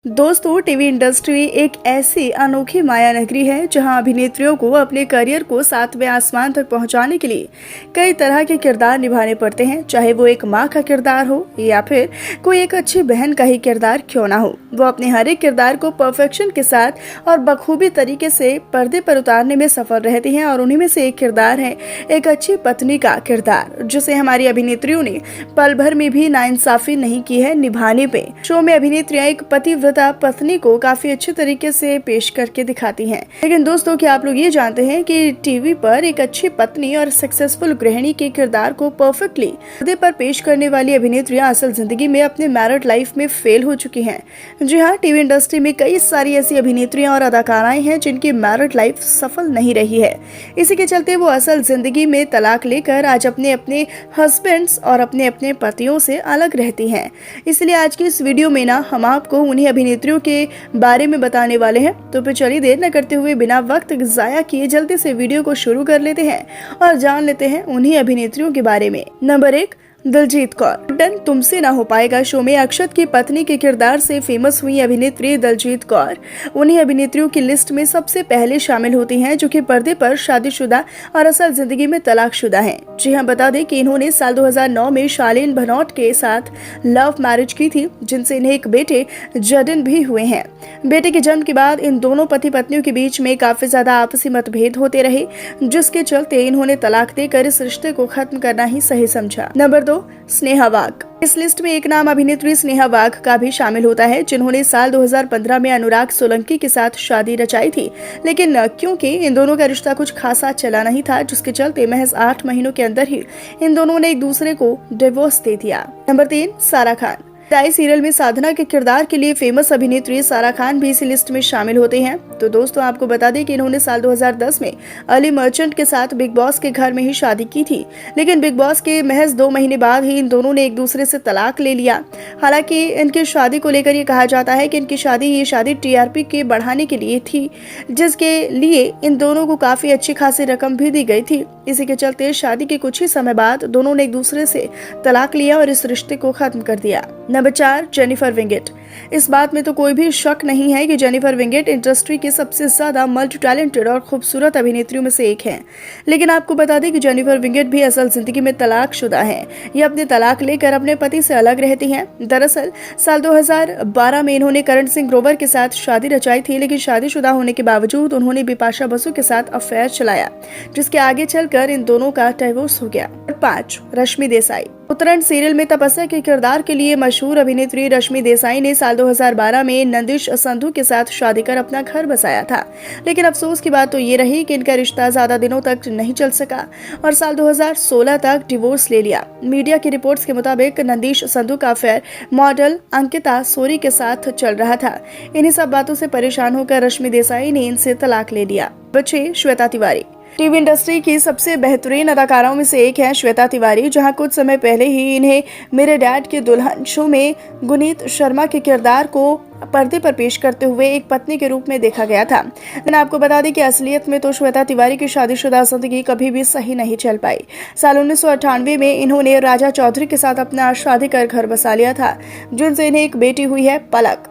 दोस्तों, TV industry एक ऐसी अनोखी माया नगरी है जहां अभिनेत्रियों को अपने करियर को सातवें आसमान तक पहुंचाने के लिए कई तरह के किरदार निभाने पड़ते हैं। चाहे वो एक माँ का किरदार हो या फिर कोई एक अच्छी बहन का ही किरदार क्यों ना हो, वो अपने हर एक किरदार को परफेक्शन के साथ और बखूबी तरीके से पर्दे पर उतारने में सफल रहती हैं। और उन्हीं में से एक किरदार है एक अच्छी पत्नी का किरदार, जिसे हमारी अभिनेत्रियों ने पल भर में भी नाइंसाफी नहीं की है निभाने पे। शो में अभिनेत्रियां एक पतिव्रता पत्नी को काफी अच्छे तरीके से पेश करके दिखाती हैं। लेकिन दोस्तों, क्या आप लोग ये जानते हैं कि टीवी पर एक अच्छी पत्नी और सक्सेसफुल गृहिणी के किरदार को परफेक्टली पर्दे पर पेश करने वाली अभिनेत्रियां असल जिंदगी में अपने मैरिड लाइफ में फेल हो चुकी हैं। जी हाँ, टीवी इंडस्ट्री में कई सारी ऐसी अभिनेत्रियां और अदाकाराएं हैं जिनकी मैरिड लाइफ सफल नहीं रही है। इसी के चलते वो असल जिंदगी में तलाक लेकर आज अपने अपने हस्बैंड्स और अपने अपने पतियों से अलग रहती हैं। इसलिए आज की इस वीडियो में ना हम आपको उन्हीं अभिनेत्रियों के बारे में बताने वाले हैं। तो फिर चलिए देर न करते हुए बिना वक्त जाया किए जल्दी से वीडियो को शुरू कर लेते हैं और जान लेते हैं उन्हीं अभिनेत्रियों के बारे में। नंबर 1, दिलजीत कौर। डन तुमसे ना हो पाएगा शो में अक्षत की पत्नी के किरदार से फेमस हुई अभिनेत्री दिलजीत कौर उन्हीं अभिनेत्रियों की लिस्ट में सबसे पहले शामिल होती हैं जो कि पर्दे पर शादीशुदा और असल जिंदगी में तलाकशुदा हैं। जी हां, बता दें कि इन्होंने साल 2009 में शालीन भनौट के साथ लव मैरिज की थी, जिनसे इन्हें एक बेटे जडन भी हुए हैं। बेटे के जन्म के बाद इन दोनों पति पत्नियों के बीच में काफी ज्यादा आपसी मतभेद होते रहे, जिसके चलते इन्होंने तलाक देकर इस रिश्ते को खत्म करना ही सही समझा। नंबर 2, स्नेहा वाघ। इस लिस्ट में एक नाम अभिनेत्री स्नेहा वाघ का भी शामिल होता है, जिन्होंने साल 2015 में अनुराग सोलंकी के साथ शादी रचाई थी। लेकिन क्योंकि इन दोनों का रिश्ता कुछ खासा चला नहीं था, जिसके चलते महज 8 महीनों के अंदर ही इन दोनों ने एक दूसरे को डिवोर्स दे दिया। नंबर 3, सारा खान। ताई सीरियल में साधना के किरदार के लिए फेमस अभिनेत्री सारा खान भी इसी लिस्ट में शामिल होते हैं। तो दोस्तों, आपको बता दें कि इन्होंने साल 2010 में अली मर्चेंट के साथ बिग बॉस के घर में ही शादी की थी। लेकिन बिग बॉस के महज 2 महीने बाद ही इन दोनों ने एक दूसरे से तलाक ले लिया। हालांकि इनकी शादी को लेकर ये कहा जाता है कि इनकी शादी टीआरपी के बढ़ाने के लिए थी, जिसके लिए इन दोनों को काफी अच्छी खासी रकम भी दी गई थी। इसी के चलते शादी के कुछ ही समय बाद दोनों ने एक दूसरे से तलाक लिया और इस रिश्ते को खत्म कर दिया। Number 4, Jennifer Wingate. इस बात में तो कोई भी शक नहीं है कि जेनिफर विंगेट इंडस्ट्री की सबसे ज्यादा मल्टी टैलेंटेड और खूबसूरत अभिनेत्रियों में से एक हैं। लेकिन आपको बता दें कि जेनिफर विंगेट भी असल जिंदगी में तलाकशुदा हैं। ये अपने तलाक लेकर अपने पति से अलग रहती हैं। दरअसल साल 2012 में इन्होंने करण सिंह ग्रोवर के साथ शादी रचाई थी, लेकिन शादीशुदा होने के बावजूद उन्होंने बिपाशा बसु के साथ अफेयर चलाया, जिसके आगे चलकर इन दोनों का डिवोर्स हो गया। 5, रश्मि देसाई। उत्तरायण सीरियल में तपस्या के किरदार के लिए मशहूर अभिनेत्री रश्मि देसाई ने साल 2012 में नंदिश संधू के साथ शादी कर अपना घर बसाया था। लेकिन अफसोस की बात तो ये रही कि इनका रिश्ता ज्यादा दिनों तक नहीं चल सका और साल 2016 तक डिवोर्स ले लिया। मीडिया की रिपोर्ट्स के मुताबिक नंदिश संधू का अफेयर मॉडल अंकिता सोरी के साथ चल रहा था। इन्हीं सब बातों से परेशान होकर रश्मि देसाई ने इनसे तलाक ले लिया। बचे श्वेता तिवारी। टीवी इंडस्ट्री की सबसे बेहतरीन अदाकाराओं में से एक है श्वेता तिवारी, जहां कुछ समय पहले ही इन्हें मेरे डैड की दुल्हन शो में गुनीत शर्मा के किरदार को पर्दे पर पेश करते हुए एक पत्नी के रूप में देखा गया था। लेकिन आपको बता दें कि असलियत में तो श्वेता तिवारी की शादीशुदा जिंदगी कभी भी सही नहीं चल पाई। साल 1998 में इन्होंने राजा चौधरी के साथ अपना शादी कर घर बसा लिया था, जिनसे इन्हें एक बेटी हुई है, पलक।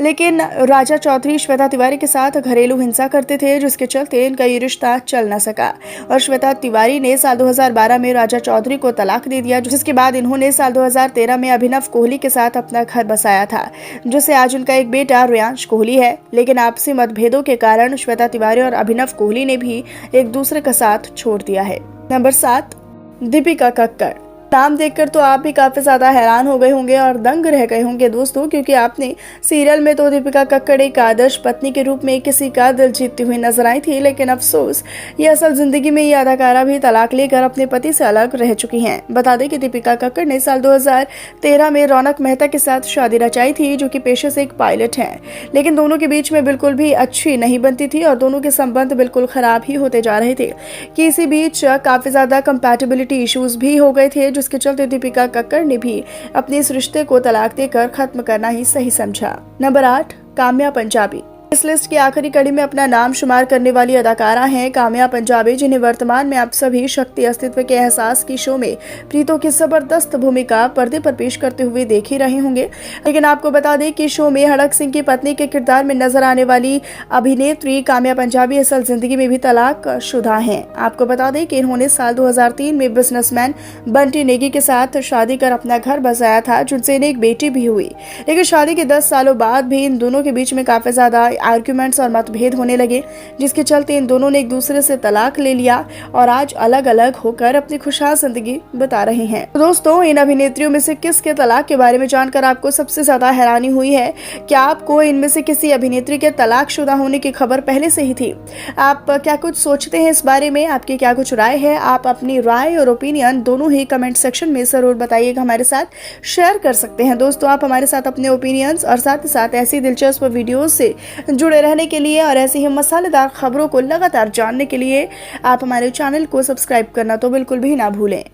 लेकिन राजा चौधरी श्वेता तिवारी के साथ घरेलू हिंसा करते थे, जिसके चलते इनका ये रिश्ता चल न सका और श्वेता तिवारी ने साल 2012 में राजा चौधरी को तलाक दे दिया, जिसके बाद इन्होंने साल 2013 में अभिनव कोहली के साथ अपना घर बसाया था, जिससे आज उनका एक बेटा रियांश कोहली है। लेकिन आपसी मतभेदों के कारण श्वेता तिवारी और अभिनव कोहली ने भी एक दूसरे का साथ छोड़ दिया है। नंबर 7, दीपिका कक्कड़। नाम देखकर तो आप भी काफी ज्यादा हैरान हो गए होंगे और दंग रह गए होंगे दोस्तों, क्योंकि आपने सीरियल में तो दीपिका कक्कड़ एक आदर्श पत्नी के रूप में किसी का दिल जीतती हुई नजर आई थी। लेकिन अफसोस, ये असल जिंदगी में ये अदाकारा भी तलाक लेकर अपने पति से अलग रह चुकी हैं। बता दें कि दीपिका कक्कड़ ने साल 2013 में रौनक मेहता के साथ शादी रचाई थी, जो कि पेशे से एक पायलट हैं। लेकिन दोनों के बीच में बिल्कुल भी अच्छी नहीं बनती थी और दोनों के संबंध बिल्कुल खराब ही होते जा रहे थे कि इसी बीच काफी ज्यादा कंपैटिबिलिटी इश्यूज भी हो गए थे, जिसके चलते दीपिका कक्कड़ ने भी अपने इस रिश्ते को तलाक देकर खत्म करना ही सही समझा। नंबर 8, काम्या पंजाबी। इस लिस्ट की आखिरी कड़ी में अपना नाम शुमार करने वाली अदाकारा हैं काम्या पंजाबी, जिन्हें वर्तमान में आप सभी शक्ति अस्तित्व के एहसास की शो में प्रीतों की जबरदस्त भूमिका पर्दे पर पेश करते हुए देख ही रहे होंगे। लेकिन आपको बता दें कि शो में हड़क सिंह की पत्नी के किरदार में नजर आने वाली अभिनेत्री काम्या पंजाबी असल जिंदगी में भी तलाकशुदा हैं। आपको बता दें कि इन्होंने साल 2003 में बिजनेसमैन बंटी नेगी के साथ शादी कर अपना घर बसाया था, जिनसे इन्हें एक बेटी भी हुई। लेकिन शादी के 10 सालों बाद भी इन दोनों के बीच में काफी ज्यादा आर्ग्यूमेंट्स और मतभेद होने लगे, जिसके चलते इन दोनों ने एक दूसरे से तलाक ले लिया और आज अलग अलग होकर अपनी खुशहाल जिंदगी बता रहे हैं। तो दोस्तों, इन अभिनेत्रियों में से किसके तलाक के बारे में जानकर आपको सबसे ज्यादा हैरानी हुई है? क्या आपको इनमें से किसी अभिनेत्री के तलाकशुदा होने की खबर पहले से ही थी? आप क्या कुछ सोचते हैं इस बारे में? आपकी क्या कुछ राय है? आप अपनी राय और ओपिनियन दोनों ही कमेंट सेक्शन में जरूर बताइएगा, हमारे साथ शेयर कर सकते हैं। दोस्तों, आप हमारे साथ अपने ओपिनियंस और साथ ही साथ ऐसी दिलचस्प वीडियोस से जुड़े रहने के लिए और ऐसी ही मसालेदार खबरों को लगातार जानने के लिए आप हमारे चैनल को सब्सक्राइब करना तो बिल्कुल भी ना भूलें।